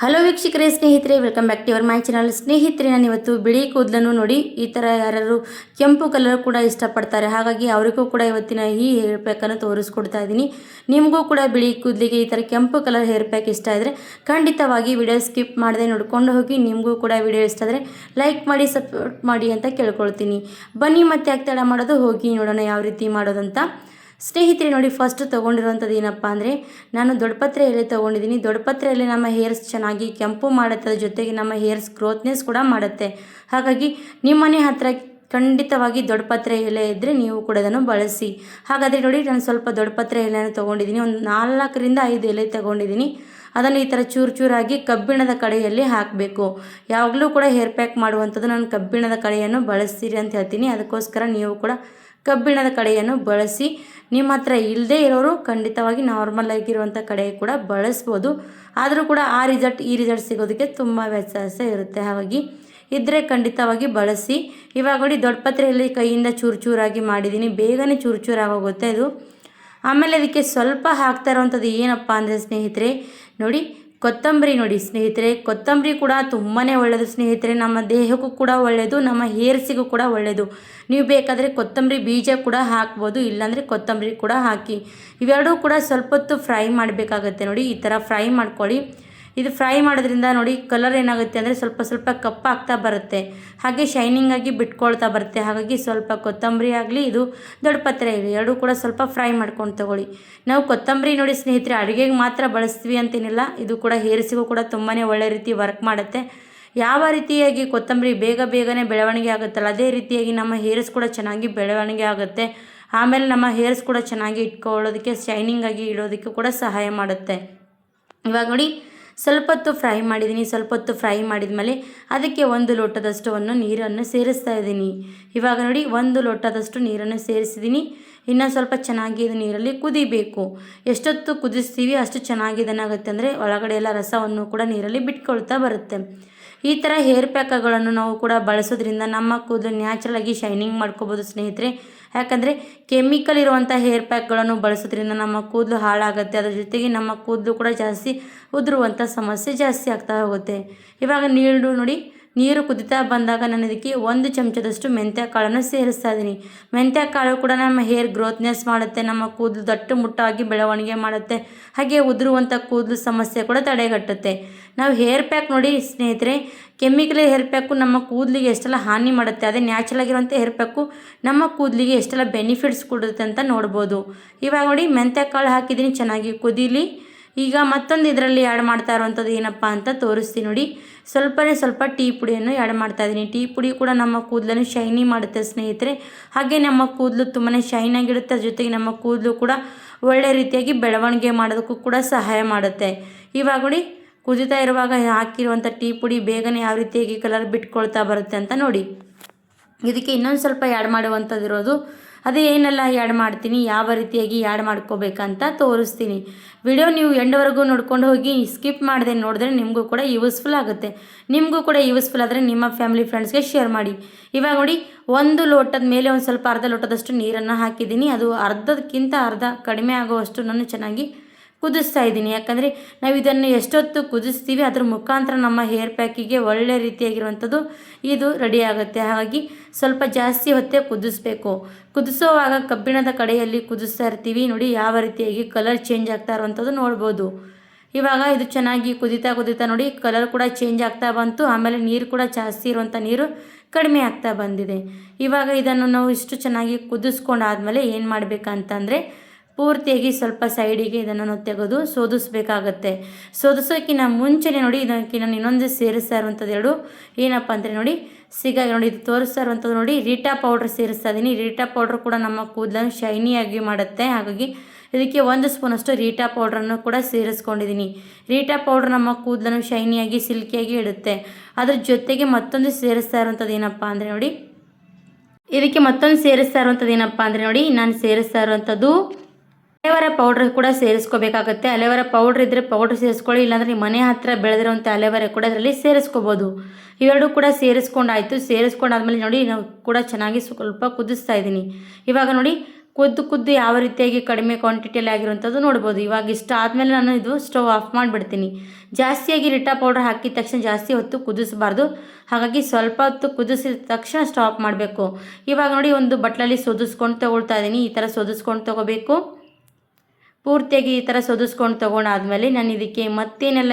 Hello ವೀಕ್ಷಕರೇ, ಸ್ನೇಹಿತರೆ, welcome back to your my channel. ಸ್ನೇಹಿತರೆ, ನಾನು ಇವತ್ತು ಬಿಳಿ ಕೂದಲನ್ನು ನೋಡಿ ಈ ಥರ ಯಾರು ಕೆಂಪು ಕಲರ್ ಕೂಡ ಇಷ್ಟಪಡ್ತಾರೆ, ಹಾಗಾಗಿ ಅವರಿಗೂ ಕೂಡ ಇವತ್ತಿನ ಈ ಹೇರ್ ಪ್ಯಾಕನ್ನು ತೋರಿಸ್ಕೊಡ್ತಾ ಇದ್ದೀನಿ. ನಿಮಗೂ ಕೂಡ ಬಿಳಿ ಕೂದಲಿಗೆ ಈ ಥರ ಕೆಂಪು ಕಲರ್ ಹೇರ್ ಪ್ಯಾಕ್ ಇಷ್ಟ ಇದ್ದರೆ ಖಂಡಿತವಾಗಿ ವಿಡಿಯೋ ಸ್ಕಿಪ್ ಮಾಡದೆ ನೋಡ್ಕೊಂಡು ಹೋಗಿ. ನಿಮಗೂ ಕೂಡ ವಿಡಿಯೋ ಇಷ್ಟ ಆದರೆ ಲೈಕ್ ಮಾಡಿ, ಸಪೋರ್ಟ್ ಮಾಡಿ ಅಂತ ಕೇಳ್ಕೊಳ್ತೀನಿ. ಬನ್ನಿ ಮತ್ತೆ ಯಾಕೆ ತಡ ಮಾಡೋದು, ಹೋಗಿ ನೋಡೋಣ ಯಾವ ರೀತಿ ಮಾಡೋದಂತ. ಸ್ನೇಹಿತರೆ ನೋಡಿ, ಫಸ್ಟ್ ತೊಗೊಂಡಿರುವಂಥದ್ದು ಏನಪ್ಪ ಅಂದರೆ, ನಾನು ದೊಡ್ಡಪತ್ರೆ ಎಲೆ ತೊಗೊಂಡಿದ್ದೀನಿ. ದೊಡ್ಡಪತ್ರೆ ಎಲೆ ನಮ್ಮ ಹೇರ್ಸ್ ಚೆನ್ನಾಗಿ ಕೆಂಪು ಮಾಡುತ್ತೆ, ಅದ್ರ ಜೊತೆಗೆ ನಮ್ಮ ಹೇರ್ಸ್ ಗ್ರೋತ್ನೆಸ್ ಕೂಡ ಮಾಡುತ್ತೆ. ಹಾಗಾಗಿ ನಿಮ್ಮ ಮನೆ ಹತ್ತಿರ ಖಂಡಿತವಾಗಿ ದೊಡ್ಡಪತ್ರೆ ಎಲೆ ಇದ್ದರೆ ನೀವು ಕೂಡ ಅದನ್ನು ಬಳಸಿ. ಹಾಗಾದರೆ ನೋಡಿ, ನಾನು ಸ್ವಲ್ಪ ದೊಡ್ಡಪತ್ರೆ ಎಲೆಯನ್ನು ತೊಗೊಂಡಿದ್ದೀನಿ. ಒಂದು 4 ರಿಂದ 5 ಎಲೆ ತೊಗೊಂಡಿದ್ದೀನಿ. ಅದನ್ನು ಈ ಥರ ಚೂರು ಚೂರಾಗಿ ಕಬ್ಬಿಣದ ಕಡೆಯಲ್ಲಿ ಹಾಕಬೇಕು. ಯಾವಾಗಲೂ ಕೂಡ ಹೇರ್ ಪ್ಯಾಕ್ ಮಾಡುವಂಥದ್ದು ನಾನು ಕಬ್ಬಿಣದ ಕಡೆಯನ್ನು ಬಳಸ್ತೀರಿ ಅಂತ ಹೇಳ್ತೀನಿ. ಅದಕ್ಕೋಸ್ಕರ ನೀವು ಕೂಡ ಕಬ್ಬಿಣದ ಕಡೆಯನ್ನು ಬಳಸಿ. ನಿಮ್ಮ ಹತ್ರ ಇಲ್ಲದೇ ಇರೋರು ಖಂಡಿತವಾಗಿ ನಾರ್ಮಲ್ ಆಗಿರುವಂಥ ಕಡೆ ಕೂಡ ಬಳಸ್ಬೋದು. ಆದರೂ ಕೂಡ ಆ ರಿಸಲ್ಟ್ ಈ ರಿಸಲ್ಟ್ ಸಿಗೋದಕ್ಕೆ ತುಂಬ ವ್ಯತ್ಯಾಸ ಇರುತ್ತೆ. ಹಾಗಾಗಿ ಇದ್ದರೆ ಖಂಡಿತವಾಗಿ ಬಳಸಿ. ಇವಾಗ ನೋಡಿ, ದೊಡ್ಡಪತ್ರೆಯಲ್ಲಿ ಕೈಯಿಂದ ಚೂರು ಚೂರಾಗಿ ಮಾಡಿದ್ದೀನಿ. ಬೇಗನೆ ಚೂರು ಚೂರಾಗೋಗುತ್ತೆ ಇದು. ಆಮೇಲೆ ಅದಕ್ಕೆ ಸ್ವಲ್ಪ ಹಾಕ್ತಾ ಇರೋವಂಥದ್ದು ಏನಪ್ಪ ಅಂದರೆ ಸ್ನೇಹಿತರೆ ನೋಡಿ, ಕೊತ್ತಂಬರಿ. ನೋಡಿ ಸ್ನೇಹಿತರೆ, ಕೊತ್ತಂಬರಿ ಕೂಡ ತುಂಬಾ ಒಳ್ಳೆಯದು ಸ್ನೇಹಿತರೆ. ನಮ್ಮ ದೇಹಕ್ಕೂ ಕೂಡ ಒಳ್ಳೆಯದು, ನಮ್ಮ ಹೇರ್ಸಿಗೂ ಕೂಡ ಒಳ್ಳೆಯದು. ನೀವು ಬೇಕಾದರೆ ಕೊತ್ತಂಬರಿ ಬೀಜ ಕೂಡ ಹಾಕ್ಬೋದು, ಇಲ್ಲಾಂದರೆ ಕೊತ್ತಂಬರಿ ಕೂಡ ಹಾಕಿ. ಇವೆರಡೂ ಕೂಡ ಸ್ವಲ್ಪ ಹೊತ್ತು ಫ್ರೈ ಮಾಡಬೇಕಾಗತ್ತೆ. ನೋಡಿ ಈ ಥರ ಫ್ರೈ ಮಾಡ್ಕೊಳ್ಳಿ. ಇದು ಫ್ರೈ ಮಾಡೋದ್ರಿಂದ ನೋಡಿ ಕಲರ್ ಏನಾಗುತ್ತೆ ಅಂದರೆ ಸ್ವಲ್ಪ ಸ್ವಲ್ಪ ಕಪ್ಪಾಗ್ತಾ ಬರುತ್ತೆ, ಹಾಗೆ ಶೈನಿಂಗ್ ಆಗಿ ಬಿಟ್ಕೊಳ್ತಾ ಬರುತ್ತೆ. ಹಾಗಾಗಿ ಸ್ವಲ್ಪ ಕೊತ್ತಂಬರಿ ಆಗಲಿ, ಇದು ದೊಡ್ಡಪತ್ರೆ ಆಗಲಿ, ಎರಡೂ ಕೂಡ ಸ್ವಲ್ಪ ಫ್ರೈ ಮಾಡ್ಕೊಂಡು ತಗೊಳ್ಳಿ. ನಾವು ಕೊತ್ತಂಬರಿ ನೋಡಿ ಸ್ನೇಹಿತರೆ ಅಡುಗೆಗೆ ಮಾತ್ರ ಬಳಸ್ತೀವಿ ಅಂತೇನಿಲ್ಲ, ಇದು ಕೂಡ ಹೇರ್ಸಿಗೂ ಕೂಡ ತುಂಬಾ ಒಳ್ಳೆ ರೀತಿ ವರ್ಕ್ ಮಾಡುತ್ತೆ. ಯಾವ ರೀತಿಯಾಗಿ ಕೊತ್ತಂಬರಿ ಬೇಗನೆ ಬೆಳವಣಿಗೆ ಆಗುತ್ತಲ್ಲ, ಅದೇ ರೀತಿಯಾಗಿ ನಮ್ಮ ಹೇರ್ಸ್ ಕೂಡ ಚೆನ್ನಾಗಿ ಬೆಳವಣಿಗೆ ಆಗುತ್ತೆ. ಆಮೇಲೆ ನಮ್ಮ ಹೇರ್ಸ್ ಕೂಡ ಚೆನ್ನಾಗಿ ಇಟ್ಕೊಳ್ಳೋದಕ್ಕೆ, ಶೈನಿಂಗ್ ಆಗಿ ಇಡೋದಕ್ಕೆ ಕೂಡ ಸಹಾಯ ಮಾಡುತ್ತೆ. ಇವಾಗ ನೋಡಿ, ಸ್ವಲ್ಪ ಹೊತ್ತು ಫ್ರೈ ಮಾಡಿದ್ದೀನಿ. ಸ್ವಲ್ಪ ಹೊತ್ತು ಫ್ರೈ ಮಾಡಿದ ಮೇಲೆ ಅದಕ್ಕೆ 1 ಲೋಟದಷ್ಟು ನೀರನ್ನು ಸೇರಿಸ್ತಾ ಇದ್ದೀನಿ. ಇವಾಗ ನೋಡಿ, 1 ಲೋಟದಷ್ಟು ನೀರನ್ನು ಸೇರಿಸಿದ್ದೀನಿ. ಇನ್ನು ಸ್ವಲ್ಪ ಚೆನ್ನಾಗಿ ಇದು ನೀರಲ್ಲಿ ಕುದಿಬೇಕು. ಎಷ್ಟೊತ್ತು ಕುದಿಸ್ತೀವಿ ಅಷ್ಟು ಚೆನ್ನಾಗಿ ಇದನ್ನಾಗುತ್ತೆ ಅಂದರೆ ಒಳಗಡೆ ಎಲ್ಲ ರಸವನ್ನು ಕೂಡ ನೀರಲ್ಲಿ ಬಿಟ್ಕೊಳ್ತಾ ಬರುತ್ತೆ. ಈ ಥರ ಹೇರ್ ಪ್ಯಾಕ್ಗಳನ್ನು ನಾವು ಕೂಡ ಬಳಸೋದ್ರಿಂದ ನಮ್ಮ ಕೂದಲು ನ್ಯಾಚುರಲಾಗಿ ಶೈನಿಂಗ್ ಮಾಡ್ಕೋಬೋದು ಸ್ನೇಹಿತರೆ. ಯಾಕಂದರೆ ಕೆಮಿಕಲ್ ಇರುವಂಥ ಹೇರ್ ಪ್ಯಾಕ್ಗಳನ್ನು ಬಳಸೋದ್ರಿಂದ ನಮ್ಮ ಕೂದಲು ಹಾಳಾಗುತ್ತೆ, ಅದರ ಜೊತೆಗೆ ನಮ್ಮ ಕೂದಲು ಕೂಡ ಜಾಸ್ತಿ ಉದುರುವಂಥ ಸಮಸ್ಯೆ ಜಾಸ್ತಿ ಆಗ್ತಾ ಹೋಗುತ್ತೆ. ಇವಾಗ ನೀರು ಕುದಿತಾ ಬಂದಾಗ ನಾನು ಇದಕ್ಕೆ 1 ಚಮಚದಷ್ಟು ಮೆಂತ್ಯ ಕಾಳನ್ನು ಸೇರಿಸ್ತಾ ಇದ್ದೀನಿ. ಮೆಂತ್ಯ ಕಾಳು ಕೂಡ ನಮ್ಮ ಹೇರ್ ಗ್ರೋತ್ನೆಸ್ ಮಾಡುತ್ತೆ, ನಮ್ಮ ಕೂದಲು ದಟ್ಟು ಮುಟ್ಟಾಗಿ ಬೆಳವಣಿಗೆ ಮಾಡುತ್ತೆ, ಹಾಗೆ ಉದುರುವಂಥ ಕೂದಲು ಸಮಸ್ಯೆ ಕೂಡ ತಡೆಗಟ್ಟುತ್ತೆ. ನಾವು ಹೇರ್ ಪ್ಯಾಕ್ ನೋಡಿ ಸ್ನೇಹಿತರೆ, ಕೆಮಿಕಲ್ ಹೇರ್ ಪ್ಯಾಕು ನಮ್ಮ ಕೂದಲಿಗೆ ಎಷ್ಟೆಲ್ಲ ಹಾನಿ ಮಾಡುತ್ತೆ, ಅದೇ ನ್ಯಾಚುರಲ್ ಆಗಿರುವಂಥ ಹೇರ್ ಪ್ಯಾಕು ನಮ್ಮ ಕೂದಲಿಗೆ ಎಷ್ಟೆಲ್ಲ ಬೆನಿಫಿಟ್ಸ್ ಕೊಡುತ್ತೆ ಅಂತ ನೋಡ್ಬೋದು. ಇವಾಗ ನೋಡಿ, ಮೆಂತ್ಯ ಕಾಳು ಹಾಕಿದ್ದೀನಿ, ಚೆನ್ನಾಗಿ ಕುದೀಲಿ. ಈಗ ಮತ್ತೊಂದು ಇದರಲ್ಲಿ ಆ್ಯಡ್ ಮಾಡ್ತಾ ಇರುವಂಥದ್ದು ಏನಪ್ಪ ಅಂತ ತೋರಿಸ್ತೀನಿ ನೋಡಿ. ಸ್ವಲ್ಪ ಟೀ ಪುಡಿಯನ್ನು ಆ್ಯಡ್ ಮಾಡ್ತಾ ಇದ್ದೀನಿ. ಟೀ ಪುಡಿ ಕೂಡ ನಮ್ಮ ಕೂದಲನ್ನು ಶೈನಿ ಮಾಡುತ್ತೆ ಸ್ನೇಹಿತರೆ. ಹಾಗೆ ನಮ್ಮ ಕೂದಲು ತುಂಬಾ ಶೈನಾಗಿರುತ್ತೆ, ಅದ್ರ ಜೊತೆಗೆ ನಮ್ಮ ಕೂದಲು ಕೂಡ ಒಳ್ಳೆ ರೀತಿಯಾಗಿ ಬೆಳವಣಿಗೆ ಮಾಡೋದಕ್ಕೂ ಕೂಡ ಸಹಾಯ ಮಾಡುತ್ತೆ. ಇವಾಗ ನೋಡಿ, ಕುದಿತಾ ಇರುವಾಗ ಹಾಕಿರುವಂಥ ಟೀ ಪುಡಿ ಬೇಗನೆ ಯಾವ ರೀತಿಯಾಗಿ ಕಲರ್ ಬಿಟ್ಕೊಳ್ತಾ ಬರುತ್ತೆ ಅಂತ ನೋಡಿ. ಇದಕ್ಕೆ ಇನ್ನೊಂದು ಸ್ವಲ್ಪ ಆ್ಯಡ್ ಮಾಡುವಂಥದ್ದಿರೋದು, ಅದೇ ಏನೆಲ್ಲ ಆ್ಯಡ್ ಮಾಡ್ತೀನಿ, ಯಾವ ರೀತಿಯಾಗಿ ಆ್ಯಡ್ ಮಾಡ್ಕೋಬೇಕಂತ ತೋರಿಸ್ತೀನಿ. ವಿಡಿಯೋ ನೀವು ಎಂಡ್ವರೆಗೂ ನೋಡ್ಕೊಂಡು ಹೋಗಿ, ಸ್ಕಿಪ್ ಮಾಡದೆ ನೋಡಿದ್ರೆ ನಿಮಗೂ ಕೂಡ ಯೂಸ್ಫುಲ್ ಆಗುತ್ತೆ. ನಿಮಗೂ ಕೂಡ ಯೂಸ್ಫುಲ್ ಆದರೆ ನಿಮ್ಮ ಫ್ಯಾಮಿಲಿ ಫ್ರೆಂಡ್ಸ್ಗೆ ಶೇರ್ ಮಾಡಿ. ಇವಾಗ ನೋಡಿ, 1 ಲೋಟದ ಮೇಲೆ ಒಂದು ಸ್ವಲ್ಪ ಅರ್ಧ ಲೋಟದಷ್ಟು ನೀರನ್ನು ಹಾಕಿದ್ದೀನಿ. ಅದು ಅರ್ಧಕ್ಕಿಂತ ಅರ್ಧ ಕಡಿಮೆ ಆಗುವಷ್ಟು ನಾನು ಚೆನ್ನಾಗಿ ಕುದಿಸ್ತಾ ಇದ್ದೀನಿ. ಯಾಕಂದರೆ ನಾವು ಇದನ್ನು ಎಷ್ಟೊತ್ತು ಕುದಿಸ್ತೀವಿ ಅದ್ರ ಮುಖಾಂತರ ನಮ್ಮ ಹೇರ್ ಪ್ಯಾಕಿಗೆ ಒಳ್ಳೆ ರೀತಿಯಾಗಿರುವಂಥದ್ದು ಇದು ರೆಡಿ ಆಗುತ್ತೆ. ಹಾಗಾಗಿ ಸ್ವಲ್ಪ ಜಾಸ್ತಿ ಹೊತ್ತೇ ಕುದಿಸ್ಬೇಕು. ಕುದಿಸೋವಾಗ ಕಬ್ಬಿಣದ ಕಡೆಯಲ್ಲಿ ಕುದಿಸ್ತಾ ಇರ್ತೀವಿ. ನೋಡಿ ಯಾವ ರೀತಿಯಾಗಿ ಕಲರ್ ಚೇಂಜ್ ಆಗ್ತಾ ಇರುವಂಥದ್ದು ನೋಡ್ಬೋದು. ಇವಾಗ ಇದು ಚೆನ್ನಾಗಿ ಕುದಿತಾ ನೋಡಿ ಕಲರ್ ಕೂಡ ಚೇಂಜ್ ಆಗ್ತಾ ಬಂತು. ಆಮೇಲೆ ನೀರು ಕೂಡ ಜಾಸ್ತಿ ಇರುವಂಥ ನೀರು ಕಡಿಮೆ ಆಗ್ತಾ ಬಂದಿದೆ. ಇವಾಗ ಇದನ್ನು ನಾವು ಇಷ್ಟು ಚೆನ್ನಾಗಿ ಕುದಿಸ್ಕೊಂಡಾದ್ಮೇಲೆ ಏನು ಮಾಡಬೇಕಂತಂದರೆ, ಪೂರ್ತಿಯಾಗಿ ಸ್ವಲ್ಪ ಸೈಡಿಗೆ ಇದನ್ನು ತೆಗೆದು ಸೋದಿಸ್ಬೇಕಾಗತ್ತೆ. ಸೋದಿಸೋಕ್ಕಿಂತ ಮುಂಚೆನೇ ನೋಡಿ, ಇದಕ್ಕೆ ನಾನು ಇನ್ನೊಂದು ಸೇರಿಸ್ತಾ ಇರುವಂಥದ್ದು ಏನಪ್ಪ ಅಂದರೆ ನೋಡಿ, ನೋಡಿ ಇದು ತೋರಿಸ್ತಾ ಇರುವಂಥದ್ದು ನೋಡಿ, ರೀಟಾ ಪೌಡ್ರ್ ಸೇರಿಸ್ತಾ ಇದ್ದೀನಿ. ರೀಟಾ ಪೌಡ್ರ್ ಕೂಡ ನಮ್ಮ ಕೂದಲನ್ನು ಶೈನಿಯಾಗಿ ಮಾಡುತ್ತೆ. ಹಾಗಾಗಿ ಇದಕ್ಕೆ 1 ಸ್ಪೂನಷ್ಟು ರೀಟಾ ಪೌಡ್ರನ್ನು ಕೂಡ ಸೇರಿಸ್ಕೊಂಡಿದ್ದೀನಿ. ರೀಟಾ ಪೌಡ್ರ್ ನಮ್ಮ ಕೂದಲನ್ನು ಶೈನಿಯಾಗಿ ಸಿಲ್ಕಿಯಾಗಿ ಇಡುತ್ತೆ. ಅದ್ರ ಜೊತೆಗೆ ಮತ್ತೊಂದು ಸೇರಿಸ್ತಾ ಇರುವಂಥದ್ದು ಏನಪ್ಪ ಅಂದರೆ ನೋಡಿ, ನಾನು ಸೇರಿಸ್ತಾ ಇರುವಂಥದ್ದು ಅಲೆವರಾ ಪೌಡ್ರ್ ಕೂಡ ಸೇರಿಸ್ಕೋಬೇಕಾಗುತ್ತೆ. ಅಲೆವರಾ ಪೌಡ್ರ್ ಇದ್ದರೆ ಪೌಡ್ರ್ ಸೇರಿಸ್ಕೊಳ್ಳಿ, ಇಲ್ಲಾಂದರೆ ನಿಮ್ಮ ಮನೆ ಹತ್ತಿರ ಬೆಳೆದಿರುವಂಥ ಅಲೆವರಾ ಕೂಡ ಅದರಲ್ಲಿ ಸೇರಿಸ್ಕೋಬೋದು. ಇವೆರಡೂ ಕೂಡ ಸೇರಿಸ್ಕೊಂಡಾಯಿತು. ಸೇರಿಸ್ಕೊಂಡಾದ್ಮೇಲೆ ನೋಡಿ, ನಾವು ಕೂಡ ಚೆನ್ನಾಗಿ ಸ್ವಲ್ಪ ಕುದಿಸ್ತಾ ಇದ್ದೀನಿ. ಇವಾಗ ನೋಡಿ, ಕುದ್ದು ಯಾವ ರೀತಿಯಾಗಿ ಕಡಿಮೆ ಕ್ವಾಂಟಿಟಿಯಲ್ಲಿ ಆಗಿರುವಂಥದ್ದು ನೋಡ್ಬೋದು. ಇವಾಗ ಇಷ್ಟ ಆದಮೇಲೆ ನಾನು ಇದು ಸ್ಟವ್ ಆಫ್ ಮಾಡಿಬಿಡ್ತೀನಿ. ಜಾಸ್ತಿಯಾಗಿ ರಿಟಾ ಪೌಡರ್ ಹಾಕಿದ ತಕ್ಷಣ ಜಾಸ್ತಿ ಹೊತ್ತು ಕುದಿಸಬಾರ್ದು. ಹಾಗಾಗಿ ಸ್ವಲ್ಪ ಹೊತ್ತು ಕುದಿಸಿದ ತಕ್ಷಣ ಸ್ಟಾಪ್ ಮಾಡಬೇಕು. ಇವಾಗ ನೋಡಿ ಒಂದು ಬಟ್ಲಲ್ಲಿ ಸೋದಿಸ್ಕೊಂಡು ತೊಗೊಳ್ತಾ ಇದ್ದೀನಿ. ಈ ಥರ ಸೋದಿಸ್ಕೊಂಡು ತೊಗೋಬೇಕು. ಪೂರ್ತಿಯಾಗಿ ಈ ಥರ ಸೋದಿಸ್ಕೊಂಡು ತೊಗೊಂಡಾದ್ಮೇಲೆ ನಾನು ಇದಕ್ಕೆ ಮತ್ತೇನೆಲ್ಲ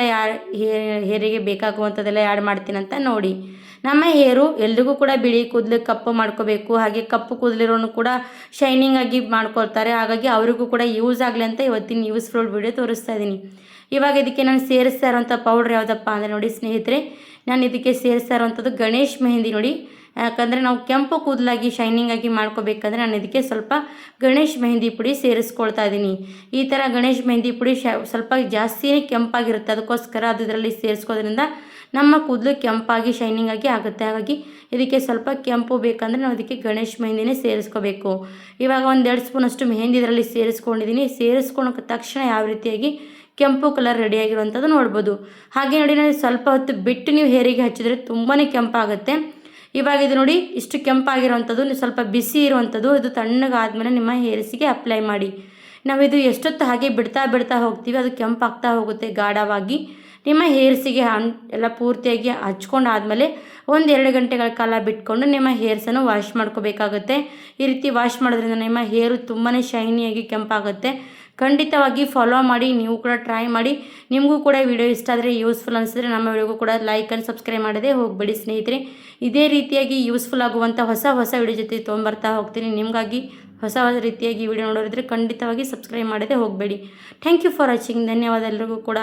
ಹೇರಿಗೆ ಬೇಕಾಗುವಂಥದ್ದೆಲ್ಲ ಆ್ಯಡ್ ಮಾಡ್ತೀನಿ ಅಂತ ನೋಡಿ. ನಮ್ಮ ಹೇರು ಎಲ್ರಿಗೂ ಕೂಡ ಬಿಳಿ ಕೂದಲು ಕಪ್ಪು ಮಾಡ್ಕೋಬೇಕು, ಹಾಗೆ ಕಪ್ಪು ಕೂದಲಿರೋನು ಕೂಡ ಶೈನಿಂಗ್ ಆಗಿ ಮಾಡ್ಕೊಳ್ತಾರೆ. ಹಾಗಾಗಿ ಅವರಿಗೂ ಕೂಡ ಯೂಸ್ ಆಗಲಿ ಅಂತ ಇವತ್ತಿನ ಯೂಸ್ಫುಲ್ ವಿಡಿಯೋ ತೋರಿಸ್ತಾ ಇದ್ದೀನಿ. ಇವಾಗ ಇದಕ್ಕೆ ನಾನು ಸೇರಿಸ್ತಾ ಇರೋಂಥ ಪೌಡ್ರ್ ಯಾವುದಪ್ಪ ಅಂದರೆ ನೋಡಿ ಸ್ನೇಹಿತರೆ, ನಾನು ಇದಕ್ಕೆ ಸೇರಿಸ್ತಾ ಇರೋವಂಥದ್ದು ಗಣೇಶ್ ಮೆಹಂದಿ ನೋಡಿ. ಯಾಕಂದರೆ ನಾವು ಕೆಂಪು ಕೂದಲಾಗಿ ಶೈನಿಂಗ್ ಆಗಿ ಮಾಡ್ಕೋಬೇಕಂದ್ರೆ ನಾನು ಇದಕ್ಕೆ ಸ್ವಲ್ಪ ಗಣೇಶ್ ಮೆಹಂದಿ ಪುಡಿ ಸೇರಿಸ್ಕೊಳ್ತಾ ಇದ್ದೀನಿ. ಈ ಥರ ಗಣೇಶ್ ಮೆಹಂದಿ ಪುಡಿ ಸ್ವಲ್ಪ ಜಾಸ್ತಿಯೇ ಕೆಂಪಾಗಿರುತ್ತೆ, ಅದಕ್ಕೋಸ್ಕರ ಅದು ಇದರಲ್ಲಿ ಸೇರಿಸ್ಕೋದ್ರಿಂದ ನಮ್ಮ ಕೂದಲು ಕೆಂಪಾಗಿ ಶೈನಿಂಗ್ ಆಗಿ ಆಗುತ್ತೆ. ಹಾಗಾಗಿ ಇದಕ್ಕೆ ಸ್ವಲ್ಪ ಕೆಂಪು ಬೇಕಂದರೆ ನಾವು ಇದಕ್ಕೆ ಗಣೇಶ್ ಮೆಹಂದಿನೇ ಸೇರಿಸ್ಕೋಬೇಕು. ಇವಾಗ 1-2 ಸ್ಪೂನಷ್ಟು ಮೆಹಂದಿ ಇದರಲ್ಲಿ ಸೇರಿಸ್ಕೊಂಡಿದ್ದೀನಿ. ಸೇರಿಸ್ಕೊಂಡ ತಕ್ಷಣ ಯಾವ ರೀತಿಯಾಗಿ ಕೆಂಪು ಕಲರ್ ರೆಡಿಯಾಗಿರುವಂಥದ್ದು ನೋಡ್ಬೋದು. ಹಾಗೆ ನೋಡಿ, ನಾನು ಸ್ವಲ್ಪ ಹೊತ್ತು ಬಿಟ್ಟು ನೀವು ಹೇರಿಗೆ ಹಚ್ಚಿದರೆ ತುಂಬಾ ಕೆಂಪಾಗುತ್ತೆ. ಇವಾಗ ಇದು ನೋಡಿ ಇಷ್ಟು ಕೆಂಪಾಗಿರುವಂಥದ್ದು, ನೀವು ಸ್ವಲ್ಪ ಬಿಸಿ ಇರುವಂಥದ್ದು, ಇದು ತಣ್ಣಗಾದ್ಮೇಲೆ ನಿಮ್ಮ ಹೇರ್ಸಿಗೆ ಅಪ್ಲೈ ಮಾಡಿ. ನಾವಿದು ಎಷ್ಟೊತ್ತು ಹಾಗೆ ಬಿಡ್ತಾ ಹೋಗ್ತೀವಿ, ಅದು ಕೆಂಪಾಗ್ತಾ ಹೋಗುತ್ತೆ ಗಾಢವಾಗಿ. ನಿಮ್ಮ ಹೇರ್ಸಿಗೆ ಎಲ್ಲ ಪೂರ್ತಿಯಾಗಿ ಹಚ್ಕೊಂಡಾದ್ಮೇಲೆ 1-2 ಗಂಟೆಗಳ ಕಾಲ ಬಿಟ್ಕೊಂಡು ನಿಮ್ಮ ಹೇರ್ಸನ್ನು ವಾಶ್ ಮಾಡ್ಕೋಬೇಕಾಗುತ್ತೆ. ಈ ರೀತಿ ವಾಶ್ ಮಾಡೋದ್ರಿಂದ ನಿಮ್ಮ ಹೇರು ತುಂಬಾ ಶೈನಿಯಾಗಿ ಕೆಂಪಾಗುತ್ತೆ. ಖಂಡಿತವಾಗಿ ಫಾಲೋ ಮಾಡಿ, ನೀವು ಕೂಡ ಟ್ರೈ ಮಾಡಿ. ನಿಮಗೂ ಕೂಡ ವಿಡಿಯೋ ಇಷ್ಟ ಆದರೆ, ಯೂಸ್ಫುಲ್ ಅನಿಸಿದ್ರೆ ನಮ್ಮ ವಿಡಿಯೋಗೂ ಕೂಡ ಲೈಕ್ ಆ್ಯಂಡ್ ಸಬ್ಸ್ಕ್ರೈಬ್ ಮಾಡದೆ ಹೋಗಬೇಡಿ ಸ್ನೇಹಿತರೆ. ಇದೇ ರೀತಿಯಾಗಿ ಯೂಸ್ಫುಲ್ ಆಗುವಂಥ ಹೊಸ ವಿಡಿಯೋ ಜೊತೆ ತೊಗೊಂಬರ್ತಾ ಹೋಗ್ತೀನಿ. ನಿಮಗಾಗಿ ಹೊಸ ರೀತಿಯಾಗಿ ವಿಡಿಯೋ ನೋಡೋರಿದ್ರೆ ಖಂಡಿತವಾಗಿ ಸಬ್ಸ್ಕ್ರೈಬ್ ಮಾಡದೆ ಹೋಗಬೇಡಿ. Thank you for watching. ಧನ್ಯವಾದ ಎಲ್ರಿಗೂ ಕೂಡ.